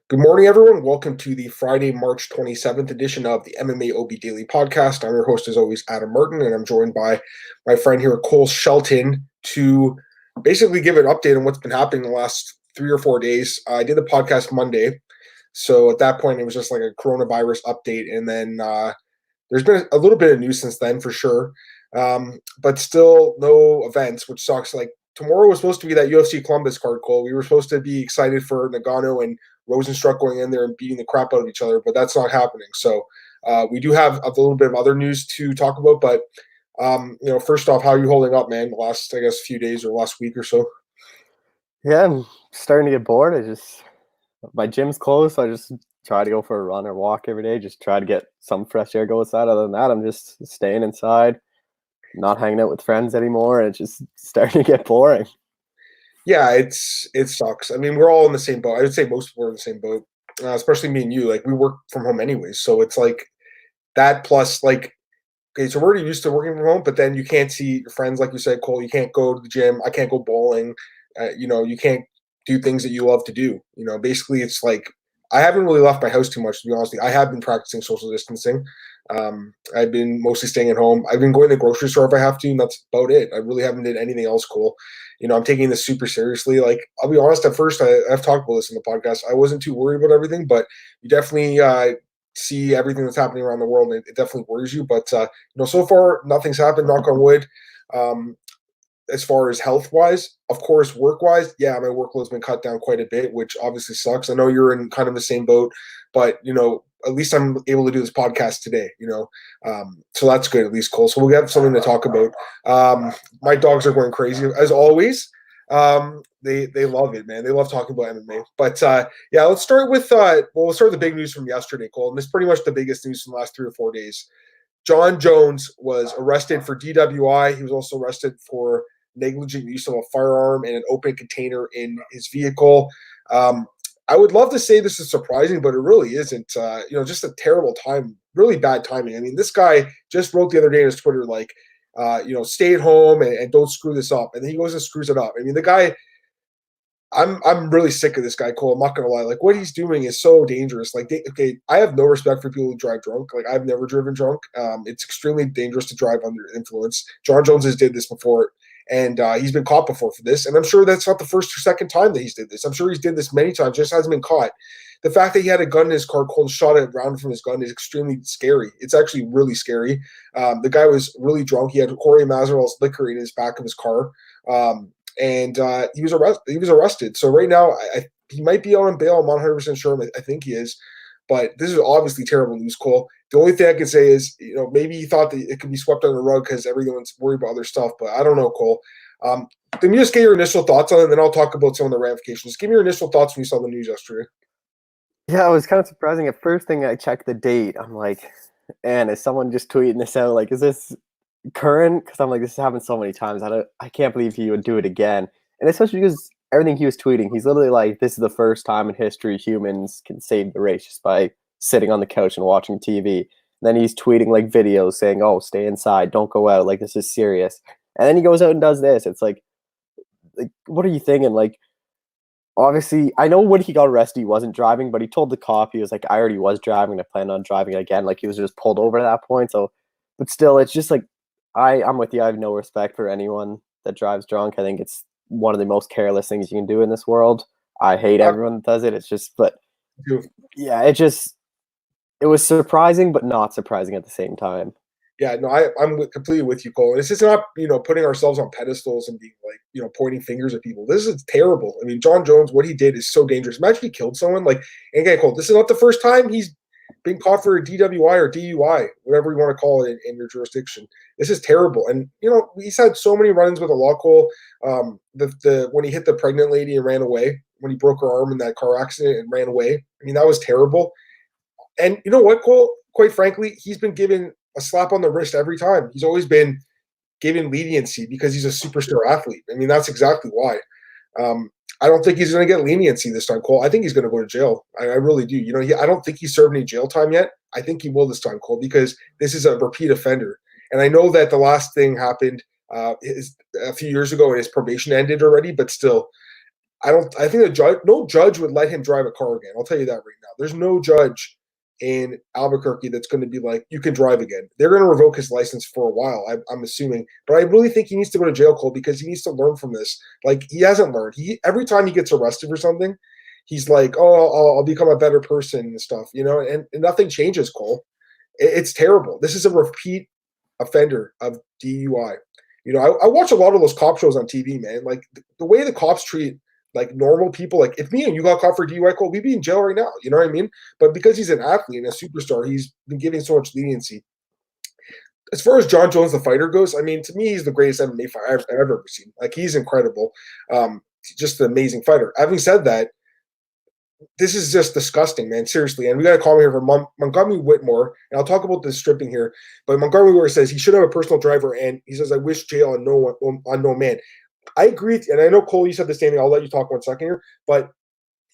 Good morning, everyone. Welcome to the Friday, March 27th edition of the MMAOB Daily Podcast. I'm your host, as always, Adam Martin, and I'm joined by my friend here, Cole Shelton, to basically give an update on what's been happening the last 3 or 4 days. I did the podcast Monday, so at that point, it was just like a coronavirus update, and then there's been a little bit of news since then, for sure, but still no events, which sucks. Like, tomorrow was supposed to be that UFC Columbus card, Cole. We were supposed to be excited for Nagano and Rosenstruck going in there and beating the crap out of each other, but that's not happening. So we do have a little bit of other news to talk about, but first off, how are you holding up, man? The last, I guess, few days or last week or so. Yeah, I'm starting to get bored. My gym's closed, so I just try to go for a run or walk every day. Just try to get some fresh air go outside. Other than that, I'm just staying inside, not hanging out with friends anymore, and it's just starting to get boring. Yeah, it sucks. I mean, we're all in the same boat. I would say most people are in the same boat, especially me and you. Like, we work from home anyways, so it's like that plus like, okay, so we're already used to working from home, but then you can't see your friends, like you said, Cole. You can't go to the gym. I can't go bowling. You can't do things that you love to do. Basically, it's like I haven't really left my house too much, to be honest with you. I have been practicing social distancing. I've been mostly staying at home. I've been going to the grocery store if I have to, and that's about it. I really haven't did anything else cool. I'm taking this super seriously. Like, I'll be honest, at first, I've talked about this in the podcast. I wasn't too worried about everything, but you definitely see everything that's happening around the world, and it definitely worries you. But so far, nothing's happened. Knock on wood. As far as health wise, of course, work wise, yeah, my workload's been cut down quite a bit, which obviously sucks. I know you're in kind of the same boat, but at least I'm able to do this podcast today. So that's good, at least, Cole. So we'll have something to talk about. My dogs are going crazy as always. They love it, man. They love talking about MMA. But yeah, let's start with we'll start with the big news from yesterday, Cole. And this is pretty much the biggest news from the last 3 or 4 days. Jon Jones was arrested for DWI. He was also arrested for negligent use of a firearm and an open container in his vehicle. I would love to say this is surprising, but it really isn't. Just a terrible time, really bad timing. I mean, this guy just wrote the other day on his Twitter, like, stay at home and don't screw this up. And then he goes and screws it up. I mean, the guy, I'm really sick of this guy, Cole. I'm not gonna lie. Like, what he's doing is so dangerous. Like, I have no respect for people who drive drunk. Like, I've never driven drunk. It's extremely dangerous to drive under influence. Jon Jones has did this before, and he's been caught before for this. And I'm sure that's not the first or second time that he's did this. I'm sure he's did this many times, just hasn't been caught. The fact that he had a gun in his car, Cole, shot a round from his gun is extremely scary. It's actually really scary. The guy was really drunk. He had Cory Masvidal's liquor in his back of his car. And he was arrested. So right now, he might be on bail. I'm not 100% sure. I think he is. But this is obviously terrible news, Cole. The only thing I can say is, maybe he thought that it could be swept under the rug because everyone's worried about other stuff. But I don't know, Cole. Then you just get your initial thoughts on it, and then I'll talk about some of the ramifications. Give me your initial thoughts when you saw the news yesterday. Yeah, it was kind of surprising. At first thing I checked the date, I'm like, man, is someone just tweeting this out? Like, is this current? Because I'm like, this has happened so many times. I can't believe he would do it again. And especially because everything he was tweeting, he's literally like, this is the first time in history humans can save the race just by sitting on the couch and watching TV. And then he's tweeting like videos saying, oh, stay inside, don't go out, like, this is serious. And then he goes out and does this. It's like what are you thinking? Like, obviously, I know when he got arrested, he wasn't driving, but he told the cop, he was like, I already was driving, I plan on driving again. Like, he was just pulled over at that point. So, but still, it's just like, I'm with you. I have no respect for anyone that drives drunk. I think it's one of the most careless things you can do in this world. I hate everyone that does it. It's just, but yeah, it was surprising, but not surprising at the same time. Yeah, no, I'm completely with you, Cole. And it's just not, putting ourselves on pedestals and being like, pointing fingers at people. This is terrible. I mean, Jon Jones, what he did is so dangerous. Imagine he killed someone. Like, and again, Cole, this is not the first time he's been caught for a DWI or DUI, whatever you want to call it in your jurisdiction. This is terrible. And, he's had so many run-ins with the law, Cole. When he hit the pregnant lady and ran away, when he broke her arm in that car accident and ran away, I mean, that was terrible. And you know what, Cole? Quite frankly, he's been given a slap on the wrist every time. He's always been given leniency because he's a superstar athlete. I mean, that's exactly why. I don't think he's going to get leniency this time, Cole. I think he's going to go to jail. I really do. I don't think he's served any jail time yet. I think he will this time, Cole, because this is a repeat offender. And I know that the last thing happened a few years ago and his probation ended already, but still, I think the judge, no judge would let him drive a car again. I'll tell you that right now. There's no judge in Albuquerque that's going to be like, you can drive again. They're going to revoke his license for a while, I'm assuming. But I really think he needs to go to jail, Cole, because he needs to learn from this. Like, he hasn't learned. Every time he gets arrested for something, he's like, oh, I'll become a better person and stuff, and nothing changes, Cole. It's terrible. This is a repeat offender of DUI. I watch a lot of those cop shows on TV, man. Like, the way the cops treat like normal people, like if me and you got caught for DUI, Cole, we'd be in jail right now. You know what I mean? But because he's an athlete and a superstar, he's been giving so much leniency. As far as Jon Jones, the fighter, goes, I mean, to me, he's the greatest MMA fighter I've ever seen. Like, he's incredible. Just an amazing fighter. Having said that, this is just disgusting, man. Seriously. And we got to call me here for Montgomery Whitmore. And I'll talk about the stripping here. But Montgomery Whitmore says he should have a personal driver. And he says, I wish jail on no man. I agree. And I know, Cole, you said the same thing. I'll let you talk 1 second here. But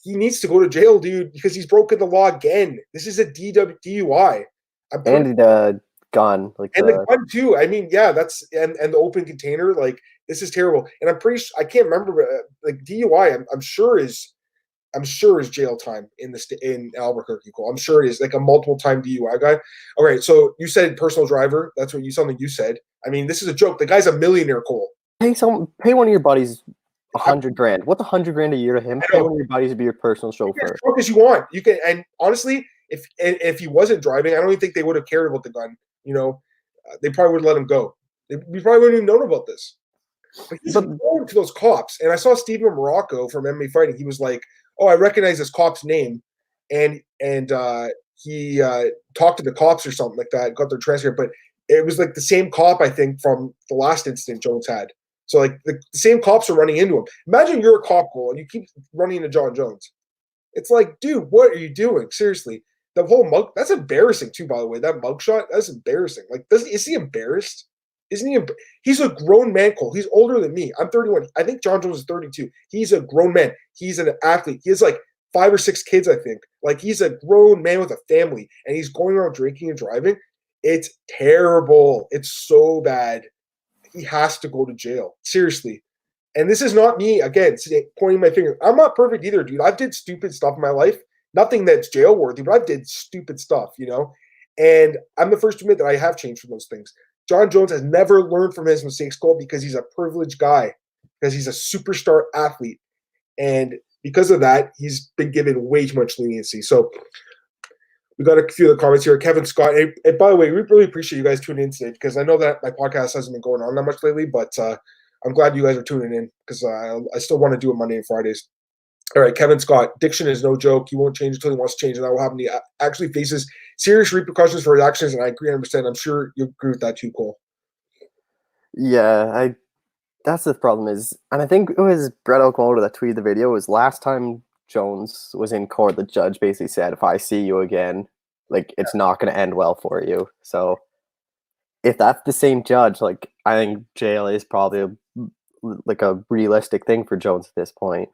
he needs to go to jail, dude, because he's broken the law again. This is a DUI. And the gun. And the gun, too. I mean, yeah, that's – and the open container. Like, this is terrible. And I'm pretty sure – I can't remember. Like, DUI, I'm sure is jail time in Albuquerque. Cole. I'm sure it is, like a multiple-time DUI guy. All right, so you said personal driver. That's something you said. I mean, this is a joke. The guy's a millionaire, Cole. Pay one of your buddies $100,000. What's $100,000 a year to him? Pay one of your buddies to be your personal chauffeur. As drunk as you want. You can, and honestly, if he wasn't driving, I don't even think they would have cared about the gun. They probably would have let him go. We probably wouldn't even known about this. But he's going to those cops, and I saw Steven Morocco from MMA Fighting. He was like, "Oh, I recognize this cop's name," and he talked to the cops or something like that. Got their transcript, but it was like the same cop, I think, from the last incident Jones had. So, like, the same cops are running into him. Imagine you're a cop, Cole, and you keep running into Jon Jones. It's like, dude, what are you doing? Seriously. The whole mug, that's embarrassing, too, by the way. That mugshot, that's embarrassing. Like, is he embarrassed? Isn't he? He's a grown man, Cole. He's older than me. I'm 31. I think Jon Jones is 32. He's a grown man. He's an athlete. He has, like, 5 or 6 kids, I think. Like, he's a grown man with a family, and he's going around drinking and driving. It's terrible. It's so bad. He has to go to jail. Seriously. And this is not me, again, pointing my finger. I'm not perfect either, dude. I've did stupid stuff in my life. Nothing that's jail-worthy, but I've did stupid stuff, And I'm the first to admit that I have changed from those things. Jon Jones has never learned from his mistakes, Cole, because he's a privileged guy, because he's a superstar athlete. And because of that, he's been given way too much leniency. So we got a few of the comments here. Kevin Scott. And by the way, we really appreciate you guys tuning in today, because I know that my podcast hasn't been going on that much lately, but I'm glad you guys are tuning in, because I still want to do it Monday and Fridays. All right, Kevin Scott. Addiction is no joke. He won't change until he wants to change, and that will happen. He actually faces serious repercussions for his actions, and I agree 100%. I'm sure you agree with that too, Cole. Yeah, that's the problem is, and I think it was Brett O'Connor that tweeted the video, was last time Jones was in court, the judge basically said, if I see you again, like, it's not going to end well for you. So if that's the same judge, like, I think jail is probably a realistic thing for Jones at this point.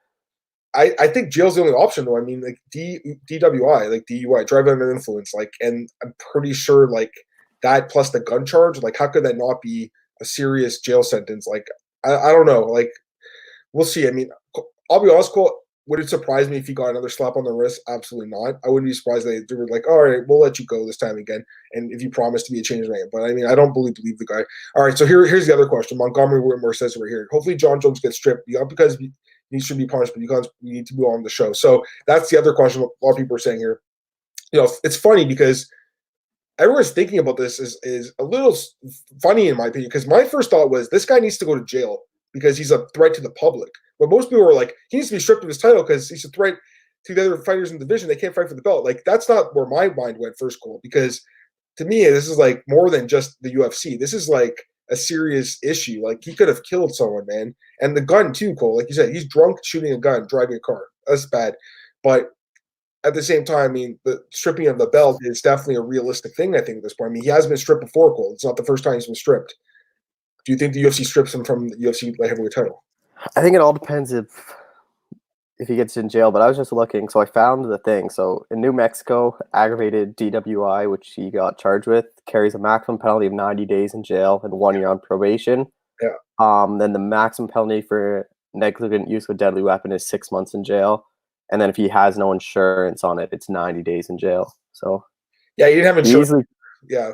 I think jail's the only option, though. I mean, like, DWI, like DUI, driving under influence, like, and I'm pretty sure, like, that plus the gun charge, like, how could that not be a serious jail sentence? Like, I don't know. Like, we'll see. I mean, I'll be honest, Cole, would it surprise me if he got another slap on the wrist? Absolutely not. I wouldn't be surprised they were like, all right, we'll let you go this time again, and if you promise to be a change man. But, I mean, I don't believe the guy. All right, so here's the other question. Montgomery Whitmore says right here, hopefully Jon Jones gets stripped, not because he should be punished, but because we need to be on the show. So that's the other question a lot of people are saying here. It's funny because everyone's thinking about this is a little funny in my opinion, because my first thought was this guy needs to go to jail because he's a threat to the public. But most people were like, he needs to be stripped of his title because he's a threat to the other fighters in the division. They can't fight for the belt. Like, that's not where my mind went first, Cole, because to me, this is like more than just the UFC. This is like a serious issue. Like, he could have killed someone, man. And the gun too, Cole. Like you said, he's drunk, shooting a gun, driving a car. That's bad. But at the same time, I mean, the stripping of the belt is definitely a realistic thing, I think, at this point. I mean, he has been stripped before, Cole. It's not the first time he's been stripped. Do you think the UFC strips him from the UFC light heavyweight title? I think it all depends if he gets in jail, but I was just looking, so I found the thing. So in New Mexico, aggravated DWI, which he got charged with, carries a maximum penalty of 90 days in jail and 1 year on probation. Yeah. Then the maximum penalty for negligent use of a deadly weapon is 6 months in jail, and then if he has no insurance on it, it's 90 days in jail. So Yeah, you didn't have he insurance. easily, Yeah.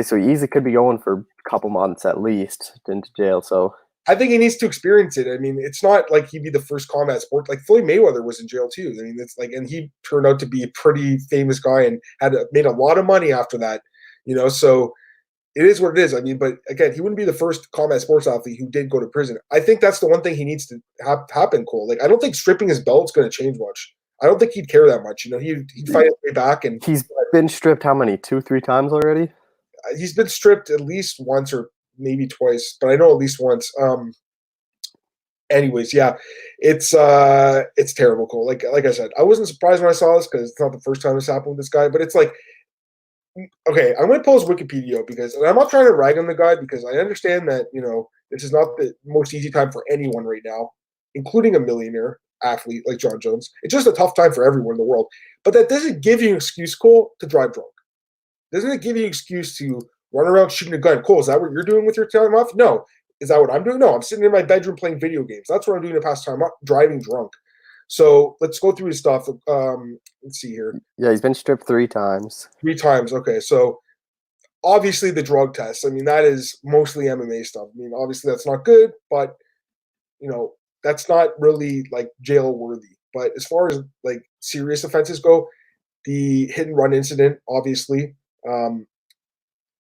so he easily could be going for a couple months at least into jail. So I think he needs to experience it. I mean, it's not like he'd be the first combat sport. Like Floyd Mayweather was in jail too. I mean, it's like, and he turned out to be a pretty famous guy and made a lot of money after that. So it is what it is. I mean, but again, he wouldn't be the first combat sports athlete who did go to prison. I think that's the one thing he needs to happen, Cole. Like, I don't think stripping his belt's going to change much. I don't think he'd care that much. He'd fight his way back. And he's been stripped how many? 2-3 times already? He's been stripped at least once or maybe twice, but I know at least once. Anyways, yeah, it's terrible, Cole. Like I said, I wasn't surprised when I saw this because it's not the first time this happened with this guy. But it's like, okay, I'm going to pull his Wikipedia because, and I'm not trying to rag on the guy because I understand that this is not the most easy time for anyone right now, including a millionaire athlete like Jon Jones. It's just a tough time for everyone in the world. But that doesn't give you an excuse, Cole, to drive drunk. Doesn't it give you an excuse to run around shooting a gun? Cole, is that what you're doing with your time off? No. Is that what I'm doing? No, I'm sitting in my bedroom playing video games. That's what I'm doing to pass time off, driving drunk. So let's go through his stuff. Let's see here. Yeah, he's been stripped 3 times. 3 times. Okay, so obviously the drug test. I mean, that is mostly MMA stuff. I mean, obviously that's not good, but that's not really like jail worthy. But as far as like serious offenses go, the hit and run incident, obviously,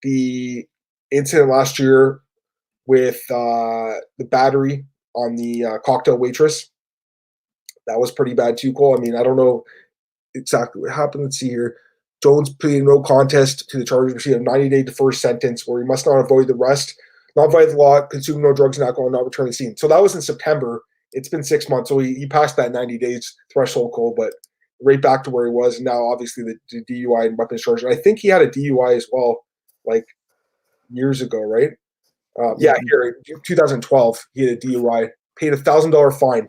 the incident last year with the battery on the cocktail waitress, that was pretty bad too, Cole. I mean, I don't know exactly what happened. Let's see here. Jones pleaded no contest to the charges, received a 90-day deferred sentence where he must not avoid the arrest, not violate the law, consume no drugs and alcohol, not return to the scene. So that was in September. It's been 6 months, so he passed that 90 days threshold, Cole, but right back to where he was. And now, obviously, the DUI and weapons charge. And I think he had a DUI as well, like years ago, right? Yeah, here, 2012, he had a DUI, paid $1,000 fine.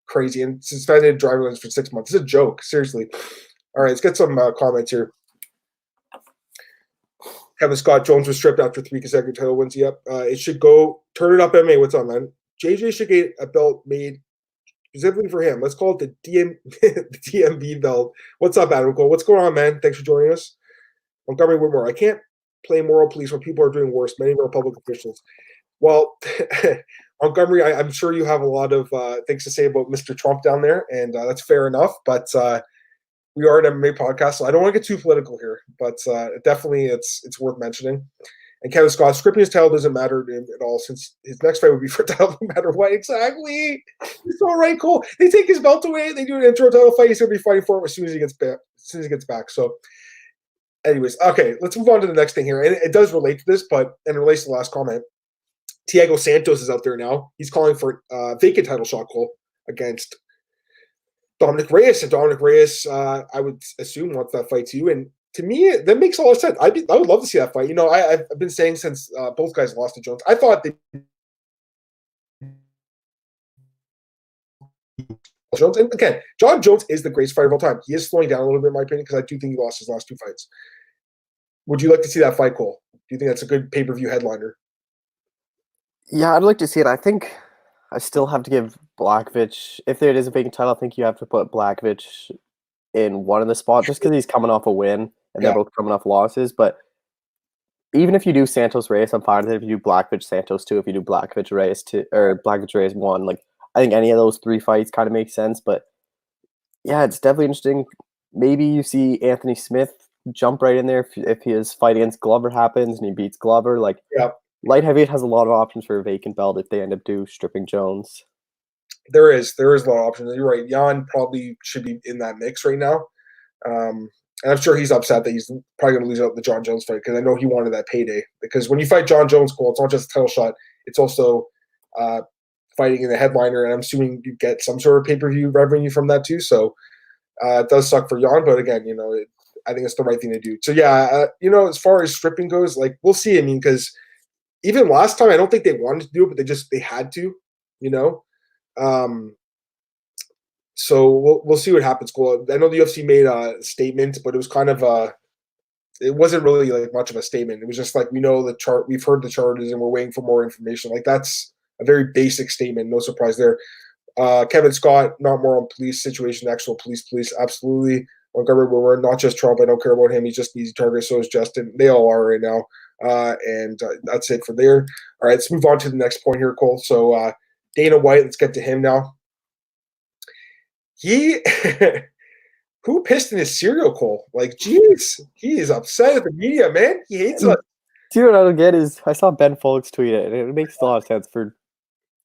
Crazy. And suspended driving license for 6 months. It's a joke, seriously. All right, let's get some comments here. Kevin Scott, Jones was stripped after 3 consecutive title wins. Yep. It should go, turn it up, MMA. What's up, man? JJ should get a belt made specifically for him. Let's call it the DMV belt. What's up, Adam Cole? What's going on, man? Thanks for joining us. Montgomery Whitmore. I can't play moral police when people are doing worse. Many of our public officials. Well, Montgomery, I'm sure you have a lot of things to say about Mr. Trump down there, and that's fair enough. But we are an MMA podcast, so I don't want to get too political here. But definitely, it's worth mentioning. And Kevin Scott, stripping his title doesn't matter to him at all, since his next fight would be for title no matter what. Exactly. It's all right, Cole. They take his belt away. They do an intro title fight. He's going to be fighting for it as soon as he gets back. So, anyways, okay, let's move on to the next thing here. And it does relate to this, but in relation to the last comment, Thiago Santos is out there now. He's calling for vacant title shot, Cole, against Dominick Reyes. And Dominick Reyes, I would assume, wants that fight too. And to me, that makes a lot of sense. I would love to see that fight. I've been saying since both guys lost to Jones, I thought they Jones. And again, Jon Jones is the greatest fighter of all time. He is slowing down a little bit, in my opinion, because I do think he lost his last 2 fights. Would you like to see that fight, Cole? Do you think that's a good pay-per-view headliner? Yeah, I'd like to see it. I think I still have to give Blachowicz, if there is a vacant title, I think you have to put Blachowicz in one of the spots just because he's coming off a win and they're both coming off losses. But even if you do Santos Reyes, I'm fine with it. If you do Blachowicz Santos 2, if you do Blachowicz Reyes 2, or Blachowicz Reyes 1, like I think any of those 3 fights kind of make sense. But yeah, it's definitely interesting. Maybe you see Anthony Smith jump right in there if his fight against Glover happens and he beats Glover. Like, light heavyweight has a lot of options for a vacant belt if they end up stripping Jones. There is a lot of options. You're right. Jan probably should be in that mix right now. And I'm sure he's upset that he's probably going to lose out the Jon Jones fight because I know he wanted that payday. Because when you fight Jon Jones, Cole, it's not just a title shot. It's also fighting in the headliner, and I'm assuming you get some sort of pay-per-view revenue from that too. So it does suck for Jan, but again, I think it's the right thing to do. So yeah, as far as stripping goes, like we'll see. I mean, because even last time, I don't think they wanted to do it, but they had to, So we'll see what happens. Cool. I know the UFC made a statement, but it was kind of it wasn't really like much of a statement. It was just like, we know the chart, we've heard the charges, and we're waiting for more information. Like that's a very basic statement. No surprise there. Kevin Scott, not more on police situation, actual police, absolutely. Montgomery Ward, not just Trump. I don't care about him. He's just an easy target. So is Justin. They all are right now. And that's it for there. All right, let's move on to the next point here, Cole. So Dana White, let's get to him now. He who pissed in his cereal, Cole? Like, geez, he is upset at the media, man. He hates us. See, what I don't get is I saw Ben Folks tweet it, and it makes a lot of sense for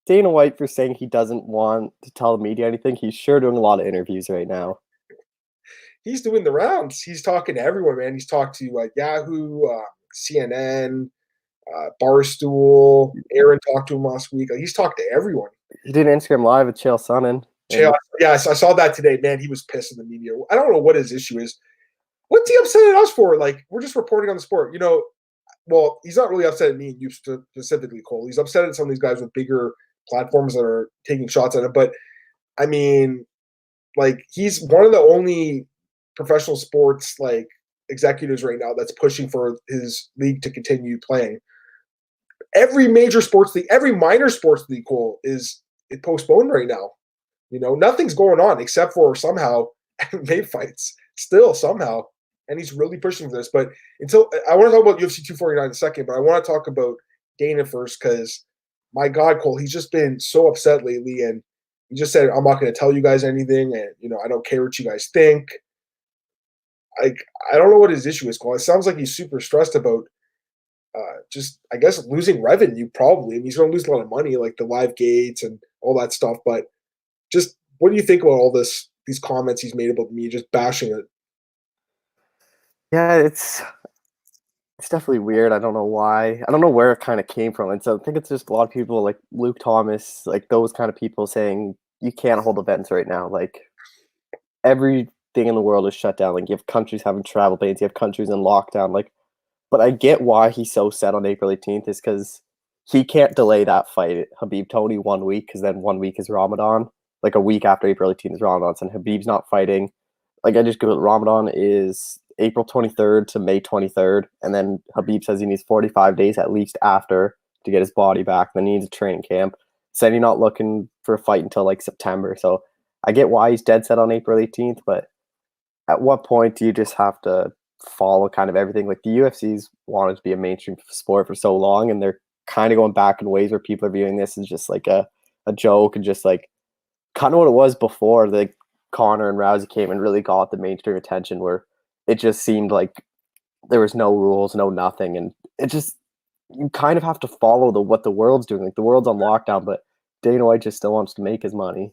Dana White for saying he doesn't want to tell the media anything. He's sure doing a lot of interviews right now. He's doing the rounds. He's talking to everyone, man. He's talked to like Yahoo, CNN, Barstool. Aaron talked to him last week. Like, he's talked to everyone. He did an Instagram Live with Chael Sonnen. Yeah, I saw that today. Man, he was pissed in the media. I don't know what his issue is. What's he upset at us for? Like, we're just reporting on the sport. You know, well, he's not really upset at me and you specifically, Cole. He's upset at some of these guys with bigger platforms that are taking shots at him. But, I mean, like, he's one of the only professional sports, like, executives right now that's pushing for his league to continue playing. Every major sports league, every minor sports league, Cole, is postponed right now. You know, nothing's going on except for somehow MMA fights still somehow. And he's really pushing for this. But until I want to talk about UFC 249 in a second, but I want to talk about Dana first because, my God, Cole, he's just been so upset lately. And he just said, I'm not going to tell you guys anything. And, you know, I don't care what you guys think. I don't know what his issue is, Cole. It sounds like he's super stressed about just, I guess, losing revenue probably. And he's going to lose a lot of money, like the live gates and all that stuff. But just what do you think about all these comments he's made about me just bashing it? Yeah, it's definitely weird. I don't know why. I don't know where it kind of came from. And so I think it's just a lot of people like Luke Thomas, like those kind of people saying you can't hold events right now. Like everything in the world is shut down. Like you have countries having travel bans, you have countries in lockdown. Like, but I get why he's so set on April 18th is because he can't delay that fight. Habib Tony 1 week because then 1 week is Ramadan. Like a week after April 18th is Ramadan, and Habib's not fighting. Like I just go, Ramadan is April 23rd to May 23rd, and then Habib says he needs 45 days at least after to get his body back. Then he needs a training camp. Said he's not looking for a fight until like September. So I get why he's dead set on April 18th, but at what point do you just have to follow kind of everything? Like the UFC's wanted to be a mainstream sport for so long, and they're kind of going back in ways where people are viewing this as just like a joke and just like kind of what it was before the Conor and Rousey came and really got the mainstream attention, where it just seemed like there was no rules, no nothing, and it just you kind of have to follow what the world's doing. Like the world's on lockdown, but Dana White just still wants to make his money.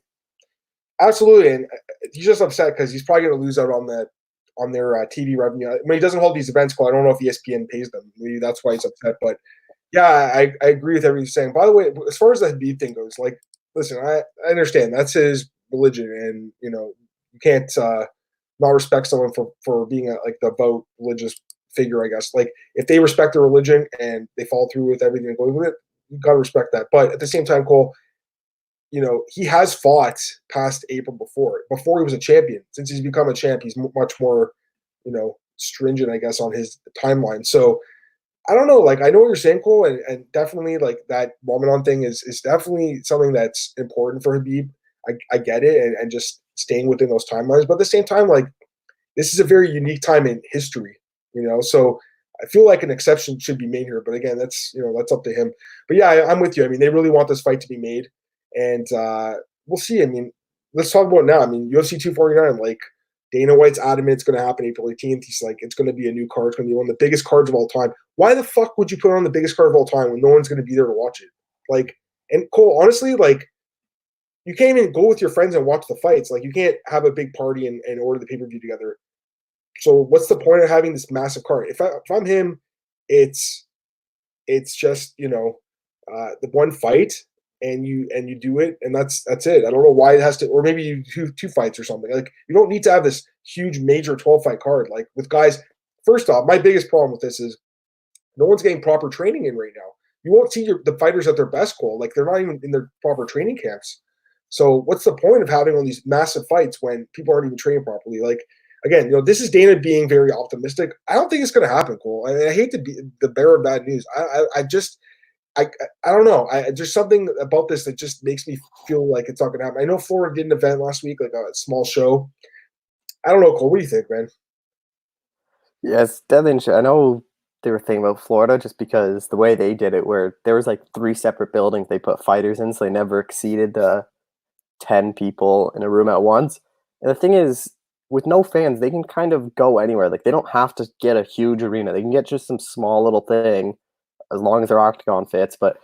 Absolutely, and he's just upset because he's probably going to lose out on their TV revenue. When he doesn't hold these events, I don't know if ESPN pays them. Maybe that's why he's upset. But yeah, I agree with everything he's saying. By the way, as far as the Habib thing goes, like, listen, I understand that's his religion, and you know you can't not respect someone for being like the devout religious figure. I guess like if they respect their religion and they follow through with everything and going with it, you gotta respect that. But at the same time, Cole, you know, he has fought past April before he was a champion. Since he's become a champ, he's much more, you know, stringent, I guess, on his timeline. So I don't know. Like, I know what you're saying, Cole, and definitely like that Ramadan thing is definitely something that's important for Habib. I get it, and just staying within those timelines. But at the same time, like, this is a very unique time in history, you know. So I feel like an exception should be made here. But again, that's up to him. But yeah, I'm with you. I mean, they really want this fight to be made. And we'll see. I mean, let's talk about it now. I mean, UFC 249, like Dana White's adamant it's going to happen April 18th. He's like, it's going to be a new card. It's going to be one of the biggest cards of all time. Why the fuck would you put on the biggest card of all time when no one's going to be there to watch it? Like, and Cole, honestly, like, you can't even go with your friends and watch the fights. Like, you can't have a big party and order the pay-per-view together. So what's the point of having this massive card? If I'm him, it's just, you know, the one fight. And you do it, and that's it. I don't know why it has to, or maybe you do two fights or something. Like you don't need to have this huge major 12-fight card. Like with guys, first off, my biggest problem with this is no one's getting proper training in right now. You won't see the fighters at their best, Cole. Like they're not even in their proper training camps. So what's the point of having all these massive fights when people aren't even training properly? Like again, you know, this is Dana being very optimistic. I don't think it's going to happen, Cole. I hate to be the bearer of bad news. I just I don't know. There's something about this that just makes me feel like it's not going to happen. I know Florida did an event last week, like a small show. I don't know, Cole. What do you think, man? Yes, definitely. I know they were thinking about Florida just because the way they did it, where there was like 3 separate buildings they put fighters in, so they never exceeded the 10 people in a room at once. And the thing is, with no fans, they can kind of go anywhere. Like they don't have to get a huge arena. They can get just some small little thing as long as their octagon fits. But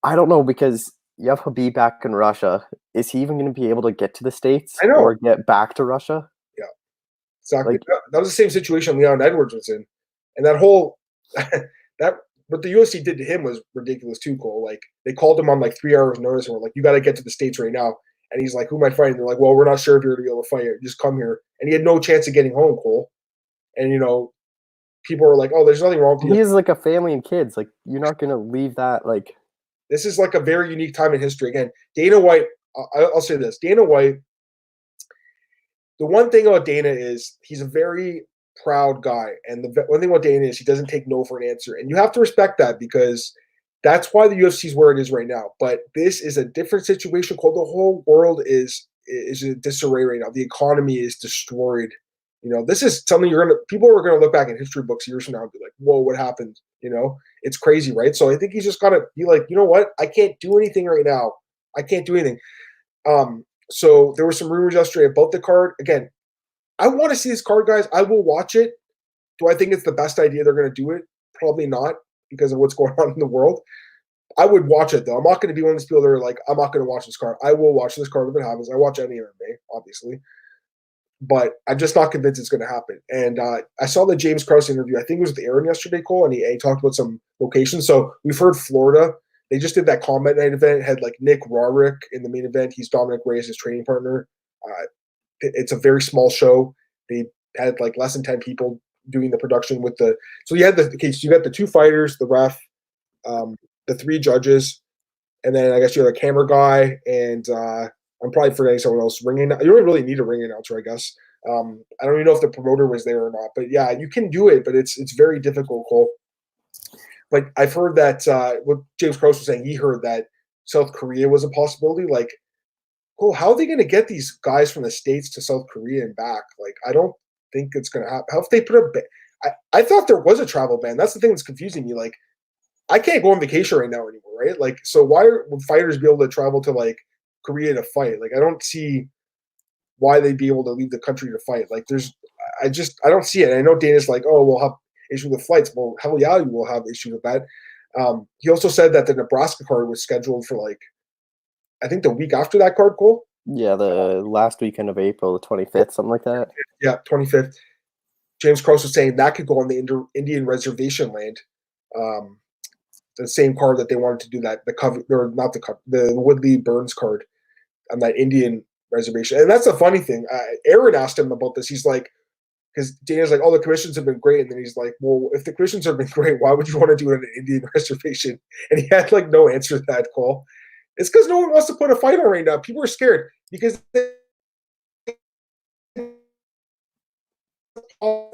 I don't know because you have Habib back in Russia. Is he even going to be able to get to the States I know. or get back to Russia? Yeah, exactly. Like, That was the same situation Leon Edwards was in, and that whole that what the UFC did to him was ridiculous too, Cole. Like they called him on like 3 hours notice and were like, "You got to get to the States right now." And he's like, "Who am I fighting?" They're like, "Well, we're not sure if you're going to be able to fight. Just come here." And he had no chance of getting home, Cole. And people are like, "Oh, there's nothing wrong with he you." has like a family and kids. Like you're not going to leave that. Like This is like a very unique time in history. Again, Dana White. I'll say this: Dana White. The one thing about Dana is he's a very proud guy, and the one thing about Dana is he doesn't take no for an answer, and you have to respect that because that's why the UFC is where it is right now. But this is a different situation. Called the whole world is in disarray right now. The economy is destroyed. This is something people are gonna look back in history books years from now and be like, "Whoa, what happened?" It's crazy, right? So I think he's just gotta be like, you know what? I can't do anything right now. I can't do anything. So there were some rumors yesterday about the card. Again, I want to see this card, guys. I will watch it. Do I think it's the best idea they're going to do it? Probably not because of what's going on in the world. I would watch it though. I'm not going to be one of those people that are like, I'm not going to watch this card. I will watch this card if it happens. I watch any MMA, obviously, but I'm just not convinced it's going to happen. And I saw the James Krause interview. I think it was with Aaron yesterday, Cole, and he talked about some locations. So we've heard Florida. They just did that combat night event. Had like Nick Rorick in the main event. He's Dominick Reyes' his training partner. It's a very small show. They had like less than 10 people doing the production with the. So you had so you got the 2 fighters, the ref, the 3 judges, and then I guess you have a camera guy, and I'm probably forgetting someone else. You don't really need a ring announcer, I guess. I don't even know if the promoter was there or not, but yeah, you can do it, but it's very difficult, Cole. Like I've heard that what James Krause was saying, he heard that South Korea was a possibility. Like, cool, how are they going to get these guys from the States to South Korea and back? Like, I don't think it's going to happen. How if they put a ban? I thought there was a travel ban. That's the thing that's confusing me. Like, I can't go on vacation right now anymore, right? Like, so why would fighters be able to travel to like Korea to fight? Like, I don't see why they'd be able to leave the country to fight. Like, I don't see it. And I know Dana's like, oh, we'll have issues with flights. Well, hell yeah, you will have issues with that. He also said that the Nebraska card was scheduled for like, I think the week after that card, Cole. yeah, the last weekend of April, the 25th, something like that. Yeah, 25th. James Krause was saying that could go on the Indian reservation land. The same card that they wanted to do that, the Woodley Burns card on that Indian reservation. And that's a funny thing. Aaron asked him about this. He's like, because Dana's like, oh, the commissions have been great. And then he's like, well, if the commissions have been great, why would you want to do it on an Indian reservation? And he had like no answer to that call. It's because no one wants to put a fight on right now. People are scared because let's go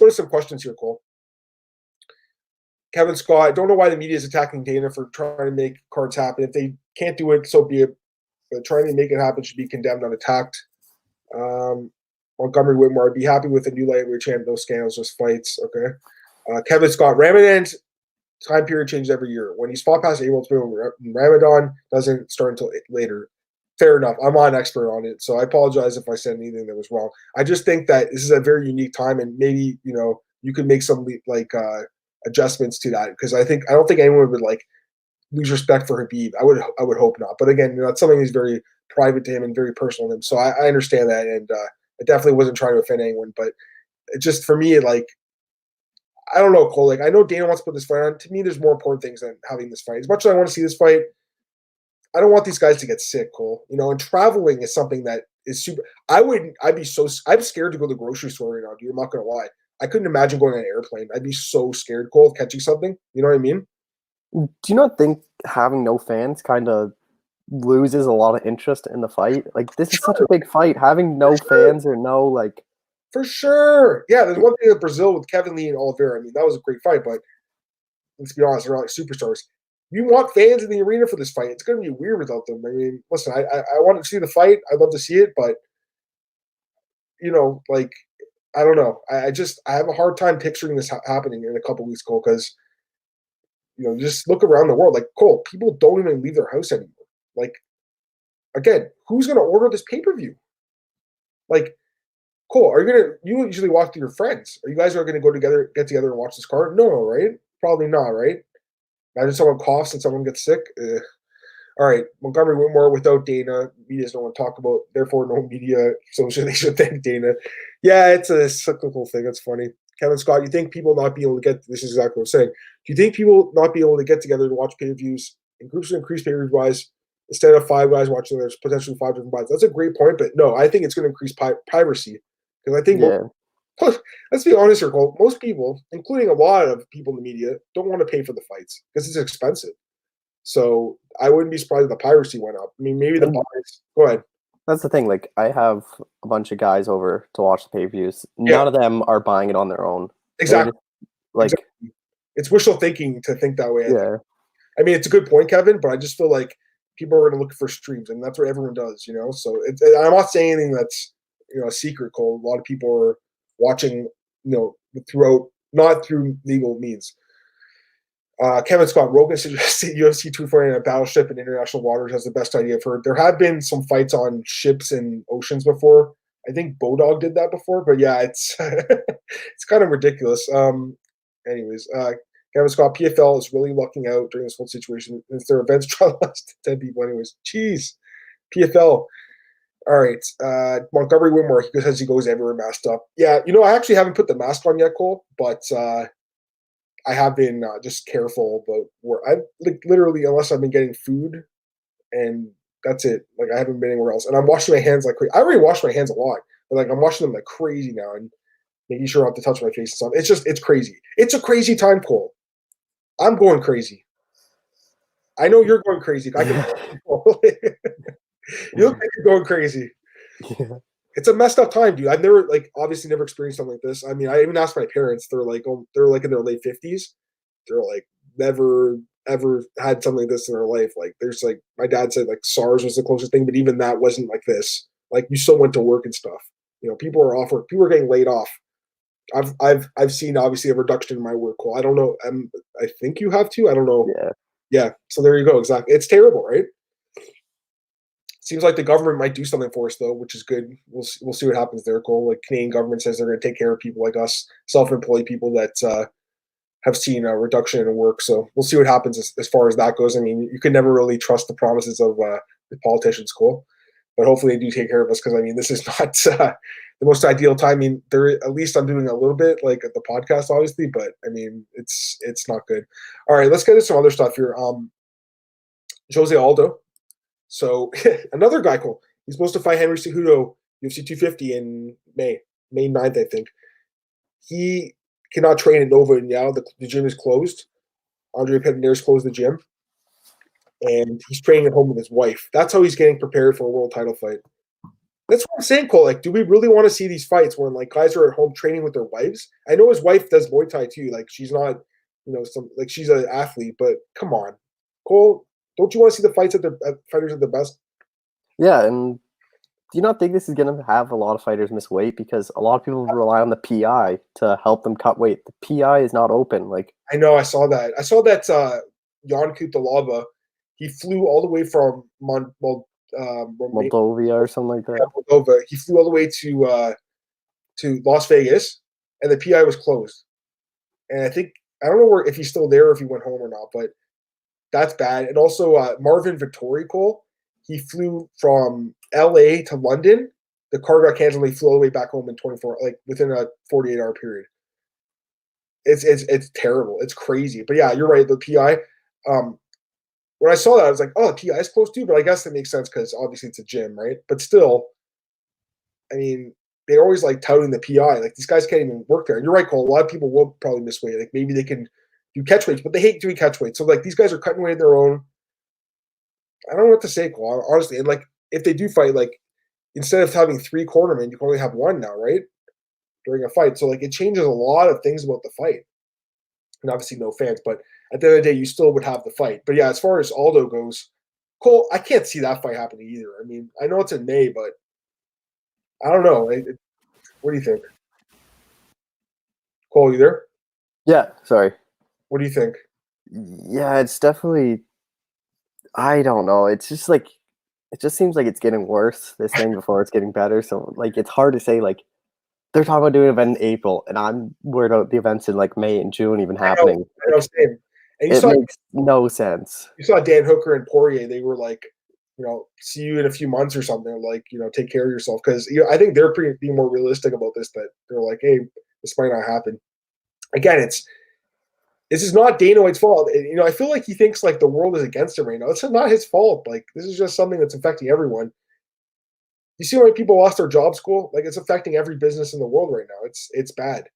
to some questions here, Cole. Kevin Scott, I don't know why the media is attacking Dana for trying to make cards happen. If they can't do it, so be it. But trying to make it happen should be condemned, not attacked. Montgomery Whitmore, I'd be happy with a new lightweight champ. No scandals, just fights. Okay. Kevin Scott, Ramadan's time period changes every year. When he's fought past April, Ramadan doesn't start until later. Fair enough. I'm not an expert on it, so I apologize if I said anything that was wrong. I just think that this is a very unique time, and maybe you could make some like adjustments to that because I don't think anyone would like lose respect for Habib. I would hope not. But again, that's something that's very private to him and very personal to him. So I understand that, and I definitely wasn't trying to offend anyone. But it just for me, like I don't know, Cole. Like I know Dana wants to put this fight on. To me, there's more important things than having this fight. As much as I want to see this fight, I don't want these guys to get sick, Cole. And traveling is something that is super. I'm scared to go to the grocery store right now, dude. I'm not gonna lie. I couldn't imagine going on an airplane. I'd be so scared, Cole, of catching something. You know what I mean? Do you not think having no fans kind of loses a lot of interest in the fight? Like this is such a big fight. Having no fans or no like. For sure. Yeah, there's one thing in Brazil with Kevin Lee and Oliveira. I mean, that was a great fight, but let's be honest, they're not like superstars. You want fans in the arena for this fight. It's going to be weird without them. I mean, listen, I want to see the fight. I'd love to see it, but like I don't know. I have a hard time picturing this happening in a couple weeks, Cole, because just look around the world. Like Cole, people don't even leave their house anymore. Like again, who's going to order this pay-per-view? Like Cole, you usually walk to your friends? Are you guys going to get together and watch this card? No, right? Probably not, right? Imagine someone coughs and someone gets sick. All right, Montgomery Whitmore without Dana, media don't want to talk about. Therefore, no media, so they should thank Dana. Yeah, it's a cyclical thing. It's funny. Kevin Scott, you think people not be able to get? This is exactly what I'm saying. Do you think people not be able to get together to watch pay-per-views in groups to increase pay-per-view wise instead of 5 guys watching? There's potentially 5 different buys. That's a great point, but no, I think it's going to increase piracy because I think. Yeah. Let's be honest here, Cole. Most people, including a lot of people in the media, don't want to pay for the fights because it's expensive. So I wouldn't be surprised if the piracy went up. I mean, maybe the buyers. Go ahead. That's the thing. Like, I have a bunch of guys over to watch the pay-per-views. None of them are buying it on their own. Exactly. Exactly. It's wishful thinking to think that way. Yeah. I mean, it's a good point, Kevin, but I just feel like people are going to look for streams, and that's what everyone does, So I'm not saying anything that's a secret, Cole. A lot of people are watching, throughout, not through legal means. Kevin Scott, Rogan suggested UFC 240 in a battleship in international waters has the best idea I've heard. There have been some fights on ships and oceans before. I think Bodog did that before, but yeah, it's it's kind of ridiculous. Anyways, Kevin Scott, PFL is really lucking out during this whole situation. It's their events trial last 10 people. Anyways, jeez, PFL. All right, Montgomery Whitmore, he says he goes everywhere masked up. Yeah, I actually haven't put the mask on yet, Cole, but I have been just careful about where I literally, unless I've been getting food, and that's it. Like I haven't been anywhere else, and I'm washing my hands like crazy. I already wash my hands a lot, but like I'm washing them like crazy now, and making sure I don't have to touch my face and stuff. It's crazy. It's a crazy time, Cole. I'm going crazy. I know you're going crazy. I can. You look like you're going crazy. Yeah. It's a messed up time, dude. I've never obviously never experienced something like this. I mean, I even asked my parents. They're like in their late 50s. They're like never ever had something like this in their life. Like there's my dad said SARS was the closest thing, but even that wasn't like this. Like you still went to work and stuff. People are off work. People are getting laid off. I've seen obviously a reduction in my work call. I don't know. I think you have to. I don't know. Yeah. So there you go. Exactly. It's terrible, right? Seems like the government might do something for us though, which is good. We'll see what happens there, Cole. Like Canadian government says they're going to take care of people like us, self-employed people that have seen a reduction in work. So we'll see what happens as far as that goes. I mean, you can never really trust the promises of the politicians, Cole. But hopefully they do take care of us because I mean, this is not the most ideal time. I mean, at least I'm doing a little bit like at the podcast, obviously, but I mean, it's not good. All right, let's get into some other stuff here. Jose Aldo. So another guy, Cole. He's supposed to fight Henry Cejudo, UFC 250 in May 9th, I think. He cannot train in Nova now. The gym is closed. Andre Pedernier's closed the gym. And he's training at home with his wife. That's how he's getting prepared for a world title fight. That's what I'm saying, Cole. Like, do we really want to see these fights when guys are at home training with their wives? I know his wife does Muay Thai too. Like, she's not, she's an athlete, but come on, Cole. Don't you want to see the fights at fighters at their best? Yeah, and do you not think this is going to have a lot of fighters miss weight because a lot of people rely on the PI to help them cut weight? The PI is not open. Like I know, I saw that. Jan Kutalaba, he flew all the way from Moldova or something like that. Yeah, Moldova. He flew all the way to Las Vegas, and the PI was closed. And I don't know if he's still there or if he went home or not, but that's bad. And also Marvin Vittori, Cole, he flew from LA to London. The car got canceled. He flew all the way back home in 24, within a 48-hour period. It's terrible. It's crazy. But yeah, you're right. The PI. When I saw that, I was like, oh, the PI is close too. But I guess that makes sense because obviously it's a gym, right? But still, I mean, they're always touting the PI. These guys can't even work there. And you're right, Cole. A lot of people will probably miss weight. Maybe they can do catch weights, but they hate doing catch weights. So these guys are cutting weight of their own. I don't know what to say, Cole, honestly. And if they do fight, instead of having 3 cornermen, you can only have 1 now, right? During a fight. So it changes a lot of things about the fight. And obviously no fans, but at the end of the day, you still would have the fight. But yeah, as far as Aldo goes, Cole, I can't see that fight happening either. I mean, I know it's in May, but I don't know. What do you think? Cole, you there? Yeah, sorry. What do you think? Yeah, it's definitely. I don't know. It's just like it just seems like it's getting worse. This thing before it's getting better. So like it's hard to say. Like they're talking about doing an event in April, and I'm worried about the events in like May and June even happening. I know, same. And It makes no sense. you saw Dan Hooker and Poirier. They were like, see you in a few months or something. Like, take care of yourself because I think they're being more realistic about this. That they're like, hey, this might not happen. Again, this is not Dana White's fault. I feel like he thinks like the world is against him right now. It's not his fault. Like this is just something that's affecting everyone. You see how many people lost their jobs, school? Like it's affecting every business in the world right now. It's bad.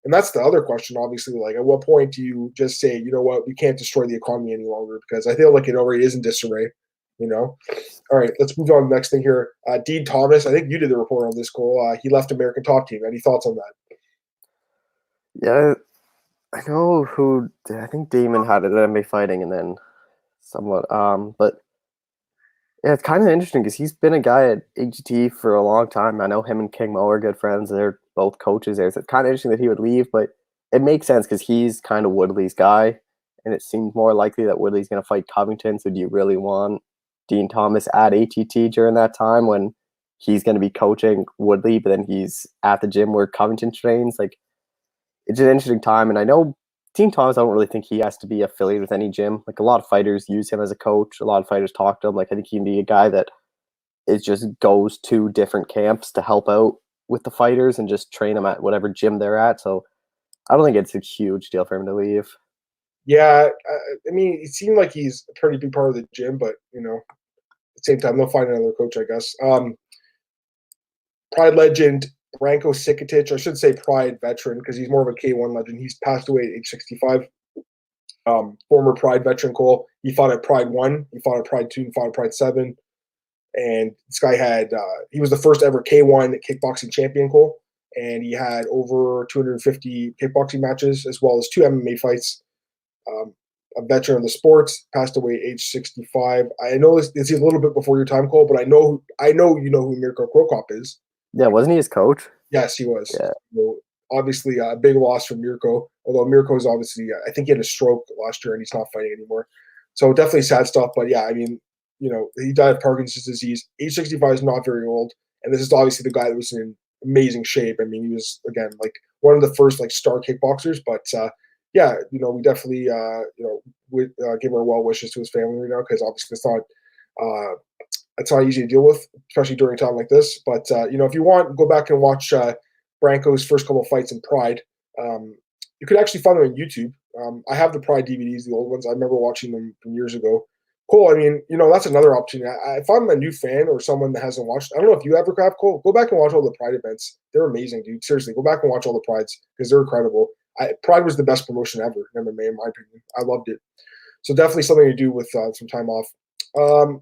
And that's the other question, obviously. Like, at what point do you just say, you know what, we can't destroy the economy any longer? Because I feel like it already is in disarray. All right, let's move on to the next thing here. Dean Thomas, I think you did the report on this, Cole. He left American Top Team. Any thoughts on that? Yeah, I know who. I think Damon had it at MMA fighting, and then somewhat. But yeah, it's kind of interesting because he's been a guy at AGT for a long time. I know him and King Mo are good friends. They're both coaches there. So it's kind of interesting that he would leave, but it makes sense because he's kind of Woodley's guy, and it seems more likely that Woodley's going to fight Covington. So do you really want Dean Thomas at ATT during that time when he's going to be coaching Woodley, but then he's at the gym where Covington trains? Like, it's an interesting time, and I know Dean Thomas, I don't really think he has to be affiliated with any gym. Like, a lot of fighters use him as a coach. A lot of fighters talk to him. Like, I think he can be a guy that just goes to different camps to help out with the fighters and just train them at whatever gym they're at. So I don't think it's a huge deal for him to leave. Yeah, I mean, it seemed like he's a pretty big part of the gym, but at the same time, they'll find another coach, I guess. Pride legend Branko Cikatic, I should say Pride veteran because he's more of a K1 legend. He's passed away at age 65. Former Pride veteran Cole. He fought at Pride 1, he fought at Pride 2, and fought at Pride 7. And this guy he was the first ever K1 kickboxing champion, Cole. And he had over 250 kickboxing matches as well as 2 MMA fights. A veteran of the sports, passed away at age 65. I know it's a little bit before your time, Cole, but I know you know who Mirko Krokop is. Yeah, wasn't he his coach? Yes, he was. Yeah. So obviously, a big loss for Mirko. Although Mirko is obviously, I think he had a stroke last year and he's not fighting anymore. So definitely sad stuff. But yeah, I mean, he died of Parkinson's disease. Age 65 is not very old, and this is obviously the guy that was in amazing shape. I mean, he was again like one of the first like star kickboxers. But yeah, we definitely would give our well wishes to his family right now because obviously it's not easy to deal with, especially during a time like this. But if you want, go back and watch Branko's first couple of fights in Pride. You could actually find them on YouTube. I have the Pride DVDs, the old ones. I remember watching them from years ago. Cool. I mean, that's another opportunity. If I'm a new fan or someone that hasn't watched, I don't know if you ever have, Cole, go back and watch all the Pride events. They're amazing, dude. Seriously, go back and watch all the Prides because they're incredible. Pride was the best promotion ever in MMA, in my opinion. I loved it. So definitely something to do with some time off.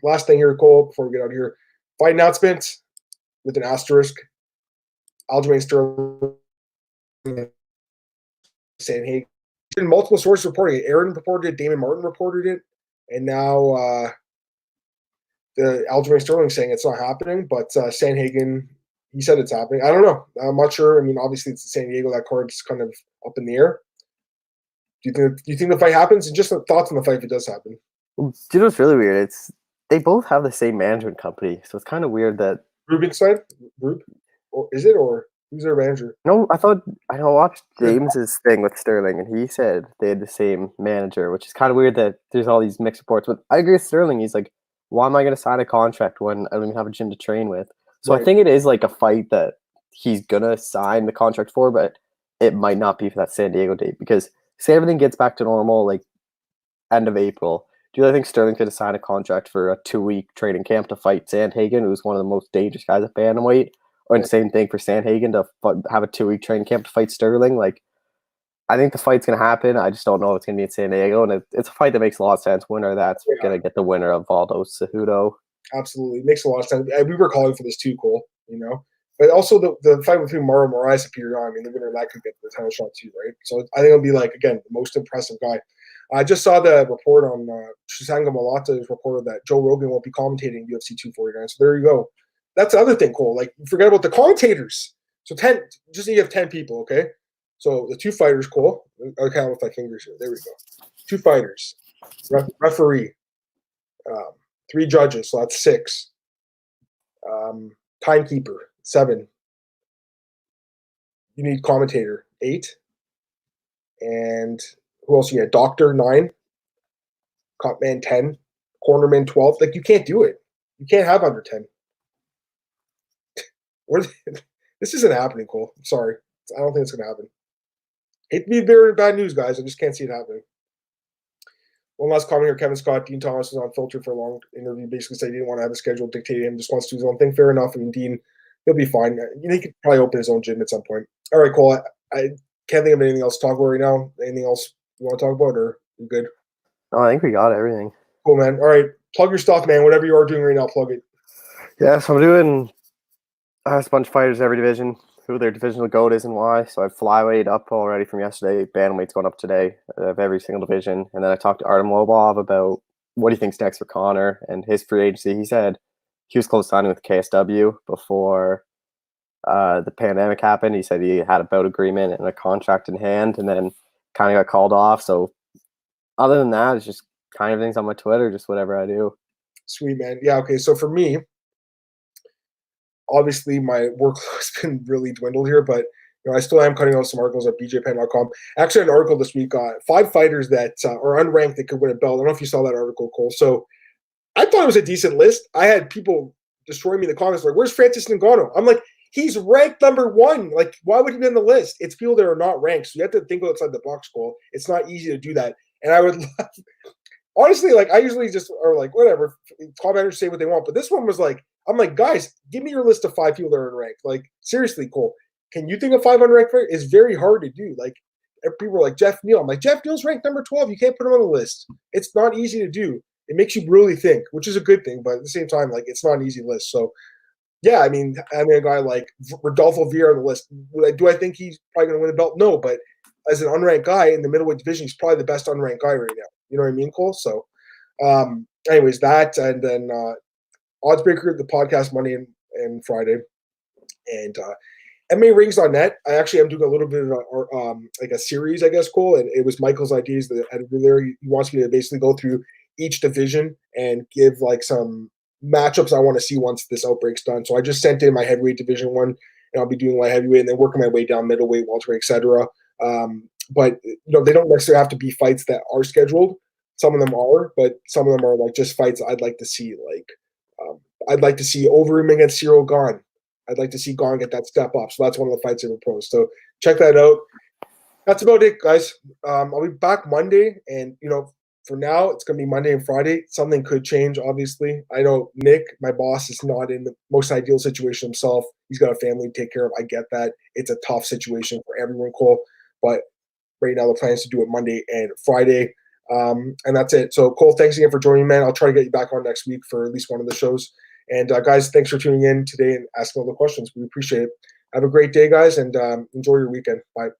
Last thing here, Cole, before we get out of here. Fight announcement with an asterisk. Aljamain Sterling, Sandhagen. Multiple sources reporting it. Aaron reported it. Damon Martin reported it. And now the Aljamain Sterling saying it's not happening. But Sandhagen, he said it's happening. I don't know. I'm not sure. I mean, obviously it's San Diego. That card's kind of up in the air. Do you think the fight happens? And just thoughts on the fight if it does happen. Do you know what's really weird? They both have the same management company, so it's kind of weird that Rubinstein, or is it, or who's their manager? No, I watched James's thing with Sterling, and he said they had the same manager, which is kind of weird that there's all these mixed reports. But I agree with Sterling. He's like, why am I going to sign a contract when I don't even have a gym to train with? So right. I think it is like a fight that he's going to sign the contract for, but it might not be for that San Diego date because say everything gets back to normal, like end of April. Do you really think Sterling could have signed a contract for a 2-week training camp to fight Sandhagen, who's one of the most dangerous guys at bantamweight? Or the same thing for Sandhagen to have a 2-week training camp to fight Sterling. Like, I think the fight's going to happen. I just don't know if it's going to be in San Diego. And it's a fight that makes a lot of sense. Winner that's going to get the winner of Aldo Cejudo. Absolutely. It makes a lot of sense. We were calling for this too, Cole, But also the fight between Mauro Moraes and Peter Yan, I mean, the winner of that could get the title shot too, right? So I think it'll be like, again, the most impressive guy. I just saw the report on Shisanga Malata's reported that Joe Rogan won't be commentating UFC 249. So there you go. That's the other thing, Cole. Like, forget about the commentators. So 10, just so you have 10 people, okay? So the 2 fighters, Cole. I'll count with my fingers here. There we go. 2 fighters, referee, 3 judges, so that's 6. Timekeeper, 7. You need commentator, 8. And who else you got? Doctor, 9. Cutman, 10. Cornerman, 12. Like, you can't do it. You can't have under 10. This isn't happening, Cole. I'm sorry. I don't think it's going to happen. Hate to be very bad news, guys. I just can't see it happening. One last comment here. Kevin Scott, Dean Thomas was on Filter for a long interview. Basically said he didn't want to have a schedule dictated him. Just wants to do his own thing. Fair enough. I mean, Dean, he'll be fine. He could probably open his own gym at some point. All right, Cole. I can't think of anything else to talk about right now. Anything else you want to talk about, or you good? Oh, I think we got everything. Cool, man. All right. Plug your stuff, man. Whatever you are doing right now, plug it. Yeah, so I'm doing a bunch of fighters every division, who their divisional goat is and why. So I have flyweight up already from yesterday. Bantamweight's going up today of every single division. And then I talked to Artem Lobov about what he thinks next for Connor and his free agency. He said he was close to signing with KSW before the pandemic happened. He said he had a bout agreement and a contract in hand, and then kind of got called off. So other than that, it's just kind of things on my Twitter, just whatever I do. Sweet, man. Yeah, okay. So for me, obviously my workload has been really dwindled here, but I still am cutting out some articles at bjpen.com. Actually, an article this week, 5 fighters that are unranked that could win a belt. I don't know if you saw that article, Cole. So I thought it was a decent list. I had people destroying me in the comments like, where's Francis Ngannou? I'm like, he's ranked number 1. Like, why would he be on the list? It's people that are not ranked. So you have to think outside the box, Cole. It's not easy to do that. And I would love, honestly, like, I usually just are like, whatever, commenters say what they want. But this one was like, I'm like, guys, give me your list of 5 people that are unranked. Like, seriously, Cole, can you think of 5 unranked players? It's very hard to do. Like, people are like, Jeff Neal. I'm like, Jeff Neal's ranked number 12. You can't put him on the list. It's not easy to do. It makes you really think, which is a good thing. But at the same time, like, it's not an easy list. So, yeah, I mean, having a guy like Rodolfo Vieira on the list, do I think he's probably going to win the belt? No, but as an unranked guy in the middleweight division, he's probably the best unranked guy right now. You know what I mean, Cole? So, anyways, that, and then Oddsbreaker, the podcast Monday and Friday, and MMARings.net. I actually am doing a little bit of like a series, I guess, Cole, and it was Michael's ideas. The editor there, he wants me to basically go through each division and give like some matchups I want to see once this outbreak's done. So I just sent in my heavyweight division one, and I'll be doing light heavyweight and then working my way down middleweight, welterweight, etc. But they don't necessarily have to be fights that are scheduled. Some of them are, but some of them are like just fights I'd like to see. Like I'd like to see Overeem against Cyril Gane. I'd like to see Gane get that step up. So that's one of the fights I proposed. So check that out. That's about it, guys. I'll be back Monday, and for now, it's going to be Monday and Friday. Something could change, obviously. I know Nick, my boss, is not in the most ideal situation himself. He's got a family to take care of. I get that. It's a tough situation for everyone, Cole. But right now, the plan is to do it Monday and Friday. And that's it. So, Cole, thanks again for joining, man. I'll try to get you back on next week for at least one of the shows. And, guys, thanks for tuning in today and asking all the questions. We appreciate it. Have a great day, guys, and enjoy your weekend. Bye.